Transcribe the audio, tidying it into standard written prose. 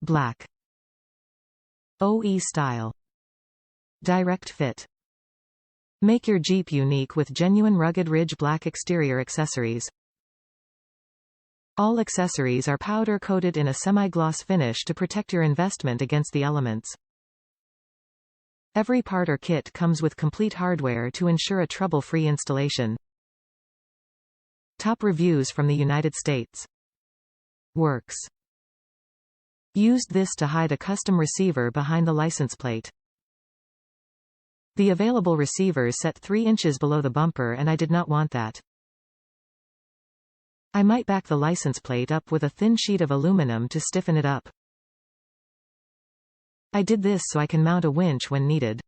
Black. OE style. Direct fit. Make your Jeep unique with genuine rugged ridge black exterior accessories. All accessories are powder-coated in a semi-gloss finish to protect your investment against the elements. Every part or kit comes with complete hardware to ensure a trouble-free installation. Top reviews from the United States. Works. Used this to hide a custom receiver behind the license plate. The available receivers set 3 inches below the bumper and I did not want that. I might back the license plate up with a thin sheet of aluminum to stiffen it up. I did this so I can mount a winch when needed.